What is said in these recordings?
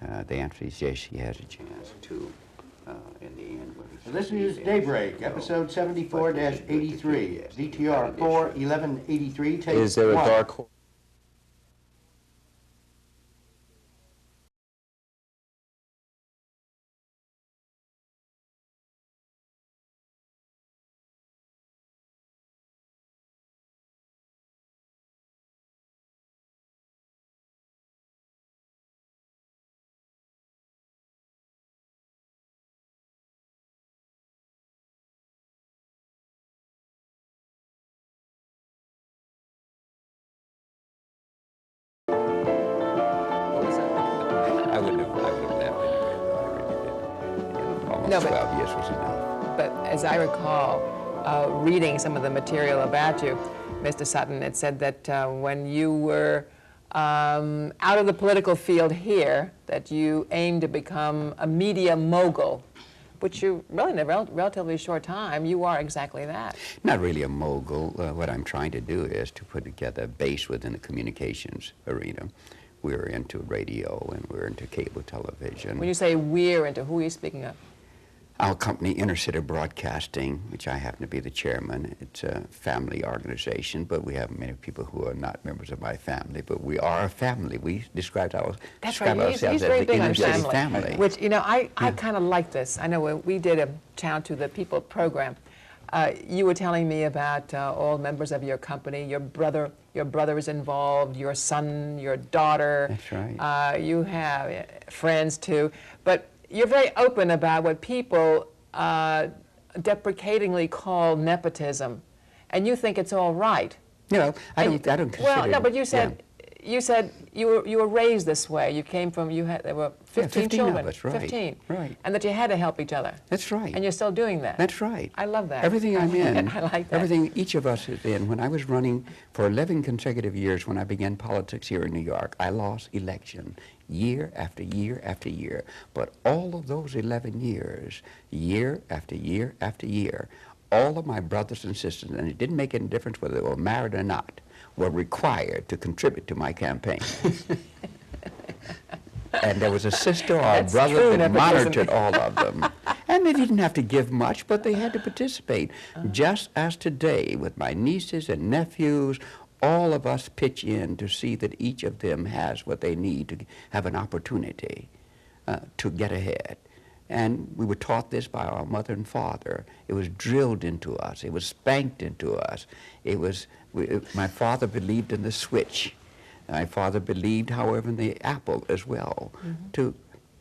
The answer is yes, he has a chance to, in the end. This is Daybreak, episode 74-83, DTR 4-1183, take Is there a dark horse? I would have left anyway. I really did. Almost No, but- 12 years was enough. But as I recall, reading some of the material about you, Mr. Sutton, it said that when you were out of the political field here, that you aimed to become a media mogul, which you really in a relatively short time, you are exactly that. Not really a mogul. What I'm trying to do is to put together a base within the communications arena. We're into radio and we're into cable television. When you say we're into, who are you speaking of? Our company, Inner City Broadcasting, which I happen to be the chairman, it's a family organization, but we have many people who are not members of my family, but we are a family. We describe ourselves He's as very the big on Inner City family. Which, you know, I kind of like this. I know when we did a Channel to the People program, you were telling me about all members of your company. Your brother is involved, your son, your daughter. That's right. You have friends too. But you're very open about what people deprecatingly call nepotism, and you think it's all right. No, I don't consider Well, no, but you yeah. said you were raised this way. You came from, there were 15 children. Of us, right. 15. Right. And that you had to help each other. That's right. And you're still doing that. That's right. I love that. Everything I'm in. I like that. Everything each of us is in. When I was running for 11 consecutive years when I began politics here in New York, I lost election year after year after year. But all of those 11 years, year after year after year, all of my brothers and sisters, and it didn't make any difference whether they were married or not, were required to contribute to my campaign. And there was a sister or a That's brother true, that nepotism. monitored all of them. And they didn't have to give much, but they had to participate. Just as today, with my nieces and nephews, all of us pitch in to see that each of them has what they need to have an opportunity to get ahead. And we were taught this by our mother and father. It was drilled into us. It was spanked into us. It was, my father believed in the switch. My father believed, however, in the apple as well, to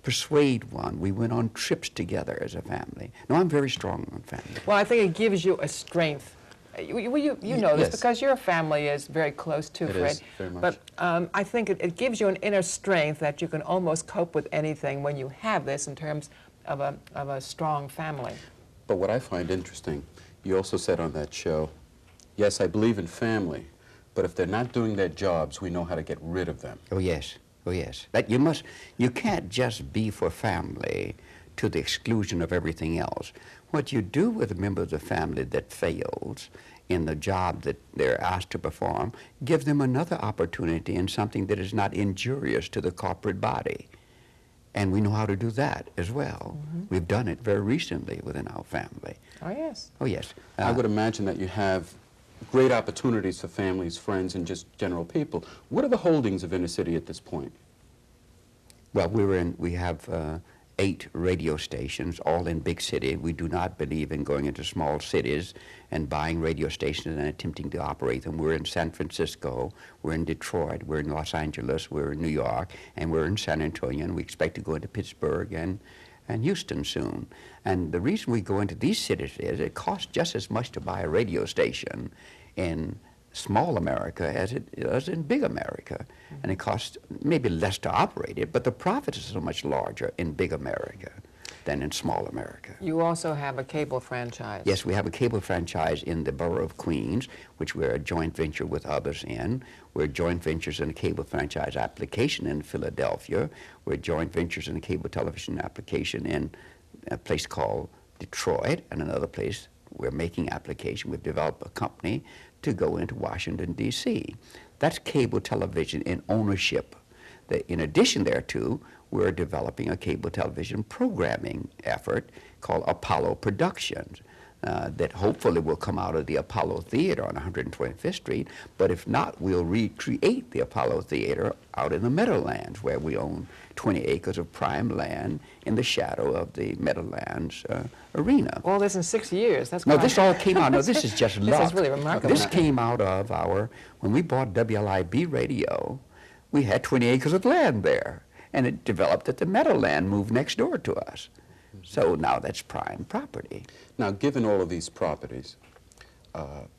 persuade one. We went on trips together as a family. No, I'm very strong on family. Well, I think it gives you a strength. You know this Yes. because your family is very close to It Fred. is, very much. But I think it gives you an inner strength that you can almost cope with anything when you have this in terms of a strong family. But what I find interesting, you also said on that show, yes, I believe in family, but if they're not doing their jobs, we know how to get rid of them. Oh, yes. Oh, yes. That you can't just be for family to the exclusion of everything else. What you do with a member of the family that fails in the job that they're asked to perform, give them another opportunity in something that is not injurious to the corporate body. And we know how to do that as well. We've done it very recently within our family. Oh, yes. Oh, yes. I would imagine that you have great opportunities for families, friends, and just general people. What are the holdings of Inner City at this point? Well, we have 8 radio stations, all in big cities. We do not believe in going into small cities and buying radio stations and attempting to operate them. We're in San Francisco, we're in Detroit, we're in Los Angeles, we're in New York, and we're in San Antonio, and we expect to go into Pittsburgh and Houston soon. And the reason we go into these cities is it costs just as much to buy a radio station in small America as it does in big America. And it costs maybe less to operate it, but the profit is so much larger in big America than in small America. You also have a cable franchise. Yes, we have a cable franchise in the borough of Queens, which we're a joint venture with others in. We're joint ventures in a cable franchise application in Philadelphia. We're joint ventures in a cable television application in a place called Detroit, and another place we're making application. We've developed a company to go into Washington, D.C. That's cable television in ownership. in addition thereto, we're developing a cable television programming effort called Apollo Productions. That hopefully will come out of the Apollo Theater on 125th Street, but if not, we'll recreate the Apollo Theater out in the Meadowlands, where we own 20 acres of prime land in the shadow of the Meadowlands arena. All this in 6 years. That's No, quite- this all came out, no, this is just luck. This is really remarkable. This came out of when we bought WLIB Radio, we had 20 acres of land there, and it developed that the Meadowland moved next door to us. So now that's prime property. Now, given all of these properties,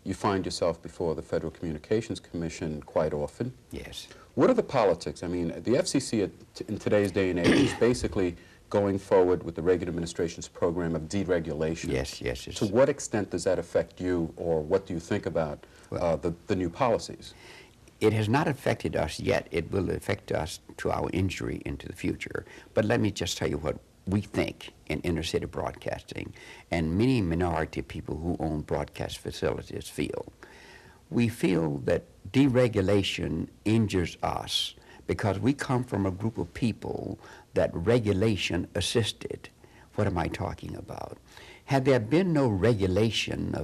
you find yourself before the Federal Communications Commission quite often. Yes. What are the politics? I mean, the FCC in today's day and age is basically going forward with the Reagan administration's program of deregulation. Yes, yes. To what extent does that affect you, or what do you think about the new policies? It has not affected us yet. It will affect us to our injury into the future. But let me just tell you what we think in inner city broadcasting, and many minority people who own broadcast facilities feel. We feel that deregulation injures us because we come from a group of people that regulation assisted. What am I talking about? Had there been no regulation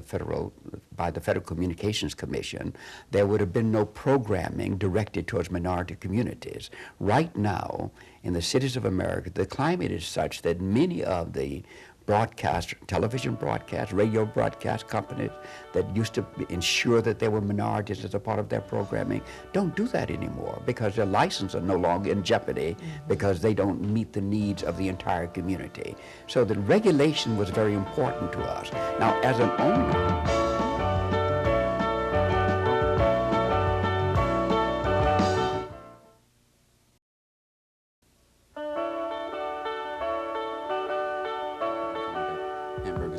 by the Federal Communications Commission, there would have been no programming directed towards minority communities. Right now, in the cities of America, the climate is such that many of the television broadcast, radio broadcast companies that used to ensure that there were minorities as a part of their programming don't do that anymore because their licenses are no longer in jeopardy because they don't meet the needs of the entire community. So the regulation was very important to us. Now, as an owner,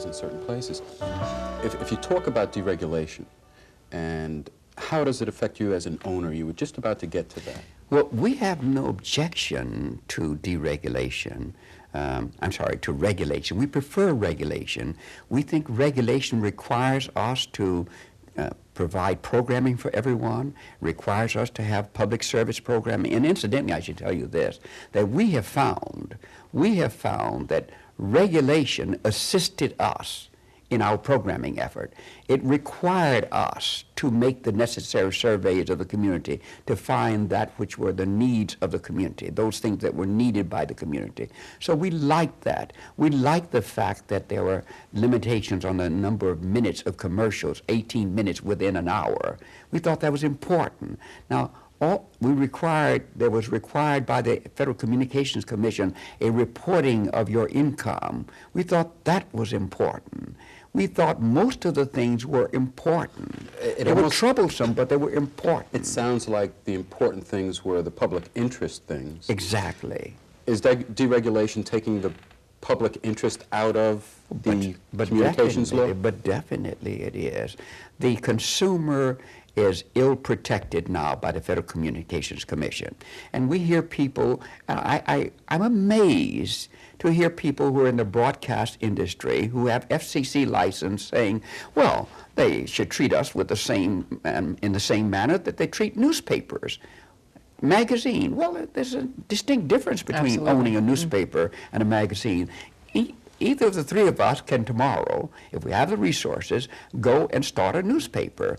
in certain places. If you talk about deregulation, and how does it affect you as an owner? You were just about to get to that. Well, we have no objection to deregulation. To regulation. We prefer regulation. We think regulation requires us to provide programming for everyone, requires us to have public service programming. And incidentally, I should tell you this, that we have found that regulation assisted us in our programming effort. It required us to make the necessary surveys of the community to find that which were the needs of the community, those things that were needed by the community. So we liked that. We liked the fact that there were limitations on the number of minutes of commercials, 18 minutes within an hour. We thought that was important. Now, there was required by the Federal Communications Commission a reporting of your income. We thought that was important. We thought most of the things were important. They were troublesome, but they were important. It sounds like the important things were the public interest things. Exactly. Is deregulation taking the public interest out of the communications law? But definitely it is. The consumer is ill-protected now by the Federal Communications Commission. And we hear people, I'm amazed to hear people who are in the broadcast industry who have FCC license saying, well, they should treat us with the same, in the same manner that they treat newspapers. Magazine, well, there's a distinct difference between Absolutely. owning a newspaper and a magazine. Either of the three of us can tomorrow, if we have the resources, go and start a newspaper.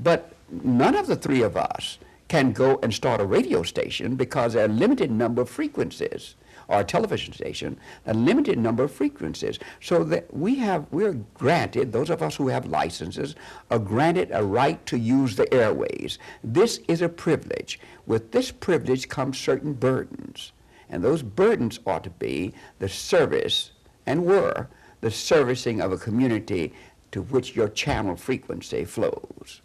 But none of the three of us can go and start a radio station because there are a limited number of frequencies, or a television station, a limited number of frequencies. So that we're granted, those of us who have licenses, are granted a right to use the airways. This is a privilege. With this privilege comes certain burdens. And those burdens ought to be the service, and were, the servicing of a community to which your channel frequency flows.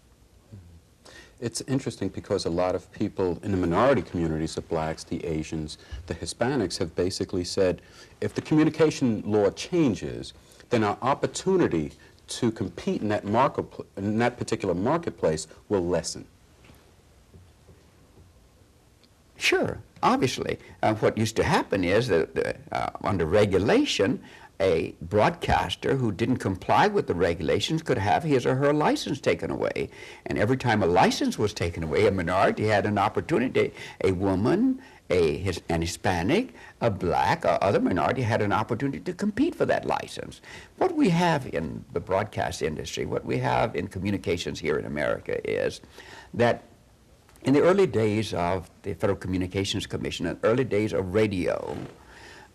It's interesting because a lot of people in the minority communities, the blacks, the Asians, the Hispanics, have basically said, if the communication law changes, then our opportunity to compete in that particular marketplace will lessen. Sure, obviously. What used to happen is that under regulation, a broadcaster who didn't comply with the regulations could have his or her license taken away. And every time a license was taken away, a minority had an opportunity, a woman, an Hispanic, a black, or other minority had an opportunity to compete for that license. What we have in the broadcast industry, what we have in communications here in America is that in the early days of the Federal Communications Commission, in the early days of radio,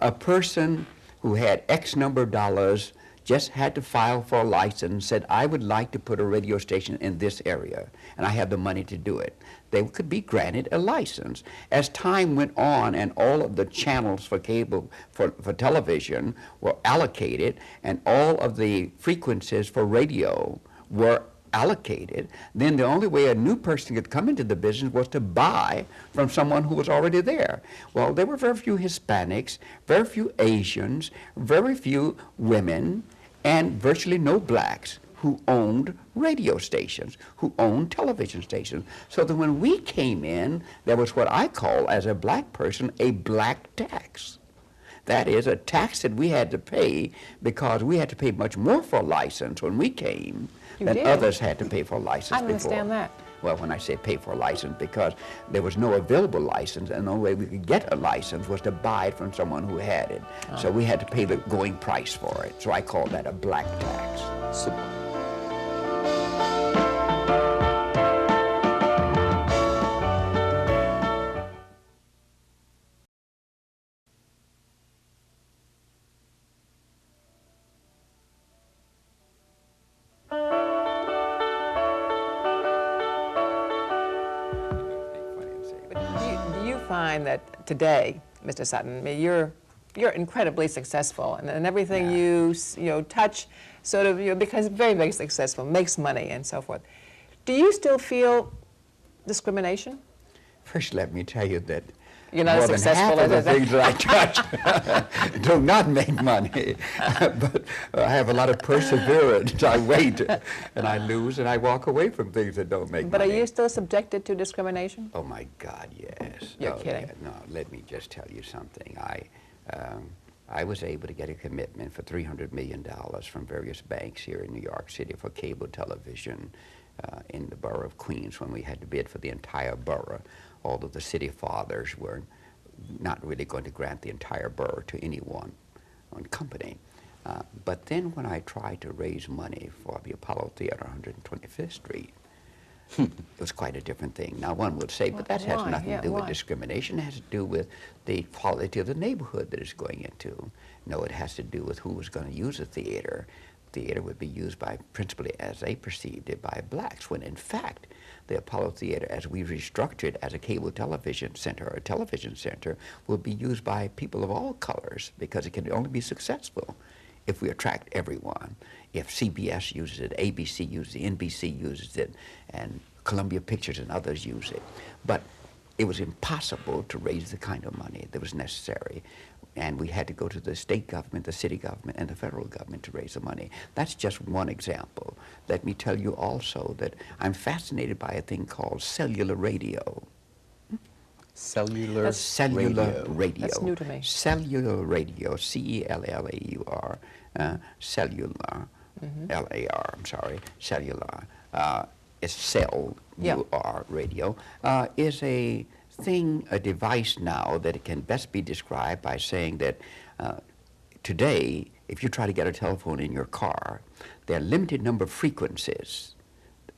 a person who had X number of dollars just had to file for a license, said, I would like to put a radio station in this area, and I have the money to do it. They could be granted a license. As time went on and all of the channels for cable, for television were allocated, and all of the frequencies for radio were allocated, then the only way a new person could come into the business was to buy from someone who was already there. Well, there were very few Hispanics, very few Asians, very few women, and virtually no blacks who owned radio stations, who owned television stations. So that when we came in, there was what I call, as a black person, a black tax. That is a tax that we had to pay because we had to pay much more for a license when we came than others had to pay for a license before. I understand that. Well, when I say pay for a license, because there was no available license, and the only way we could get a license was to buy it from someone who had it. So we had to pay the going price for it. So I call that a black tax. Find that today, Mr. Sutton, I mean, you're incredibly successful, and everything you touch, sort of, becomes very, very successful, makes money, and so forth. Do you still feel discrimination? First, let me tell you that you're not more as successful than half of the as things that I touch do not make money. But I have a lot of perseverance. I wait, and I lose, and I walk away from things that don't make money. But are you still subjected to discrimination? Oh, my God, yes. You're kidding. Yeah, no, let me just tell you something. I was able to get a commitment for $300 million from various banks here in New York City for cable television in the borough of Queens when we had to bid for the entire borough. Although the city fathers were not really going to grant the entire borough to any one company. But then when I tried to raise money for the Apollo Theater on 125th Street, it was quite a different thing. Now one would say, but that has nothing to do with discrimination. It has to do with the quality of the neighborhood that it's going into. No, it has to do with who was going to use the theater. Theater would be used by, principally as they perceived it, by blacks, when in fact the Apollo Theater, as we restructured as a cable television center or a television center, will be used by people of all colors because it can only be successful if we attract everyone. If CBS uses it, ABC uses it, NBC uses it, and Columbia Pictures and others use it. But it was impossible to raise the kind of money that was necessary. And we had to go to the state government, the city government, and the federal government to raise the money. That's just one example. Let me tell you also that I'm fascinated by a thing called cellular radio. Cellular radio. That's new to me. Cellular radio, C-E-L-L-A-U-R, cellular, L-A-R, I'm sorry, cellular. It's cellular radio, is a thing, a device now that it can best be described by saying that today, if you try to get a telephone in your car, there are a limited number of frequencies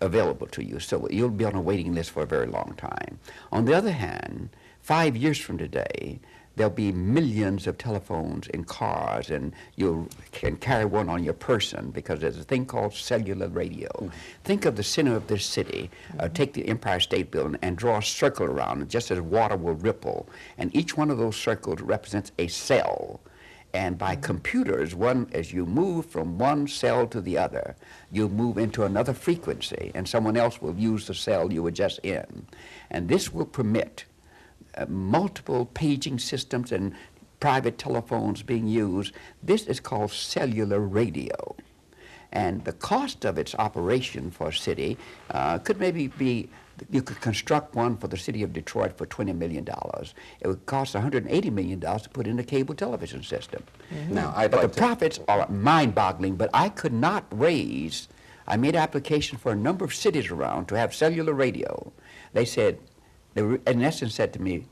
available to you, so you'll be on a waiting list for a very long time. On the other hand, 5 years from today, there'll be millions of telephones in cars, and you can carry one on your person because there's a thing called cellular radio. Think of the center of this city. Take the Empire State Building and draw a circle around it, just as water will ripple. And each one of those circles represents a cell. And by computers, as you move from one cell to the other, you move into another frequency, and someone else will use the cell you were just in. And this will permit multiple paging systems and private telephones being used. This is called cellular radio. And the cost of its operation for a city could maybe be, you could construct one for the city of Detroit for $20 million. It would cost $180 million to put in a cable television system. Now, but the profits are mind-boggling, but I could not raise, I made application for a number of cities around to have cellular radio. They said, they in essence said to me,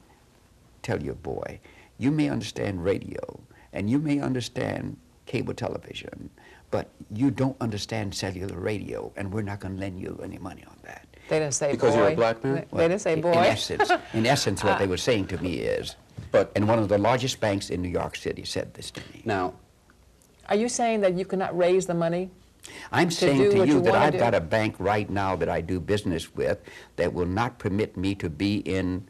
tell you, boy, you may understand radio, and you may understand cable television, but you don't understand cellular radio, and we're not going to lend you any money on that. They didn't say Because boy. you're a black man? They didn't say boy. In essence, what they were saying to me is, and one of the largest banks in New York City said this to me. Now, Are you saying that you cannot raise the money? I'm saying do to what you you that wanna I've do. got a bank right now that I do business with that will not permit me to be in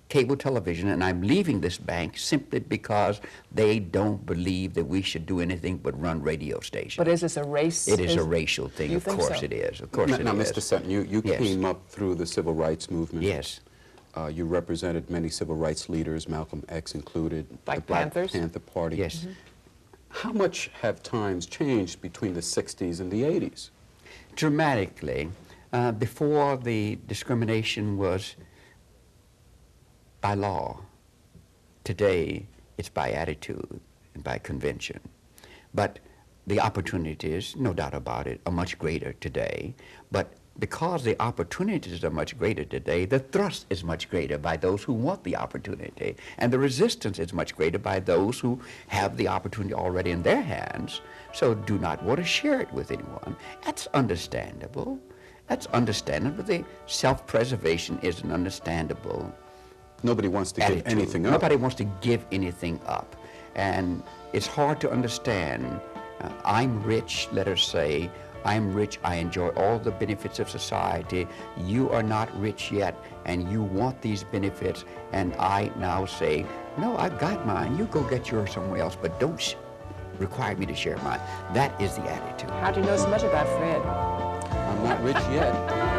cable television, and I'm leaving this bank simply because they don't believe that we should do anything but run radio stations. But is this a race? It is a racial thing, You of think course so? it is. Of course it is. now, Mr. Sutton, you Yes. came up through the civil rights movement. Yes. You represented many civil rights leaders, Malcolm X included, Black the Black Panthers? Panther Party. Yes. How much have times changed between the 60s and the 80s? Dramatically. Before, the discrimination was by law. Today, it's by attitude and by convention. But the opportunities, no doubt about it, are much greater today. But because the opportunities are much greater today, the thrust is much greater by those who want the opportunity. And the resistance is much greater by those who have the opportunity already in their hands, so do not want to share it with anyone. That's understandable. That's understandable. The self-preservation is an understandable Nobody wants to give attitude. anything up. Nobody wants to give anything up. And it's hard to understand. I'm rich, let us say. I'm rich, I enjoy all the benefits of society. You are not rich yet, and you want these benefits. And I now say, no, I've got mine. You go get yours somewhere else, but don't require me to share mine. That is the attitude. How do you know so much about Fred? I'm not rich yet.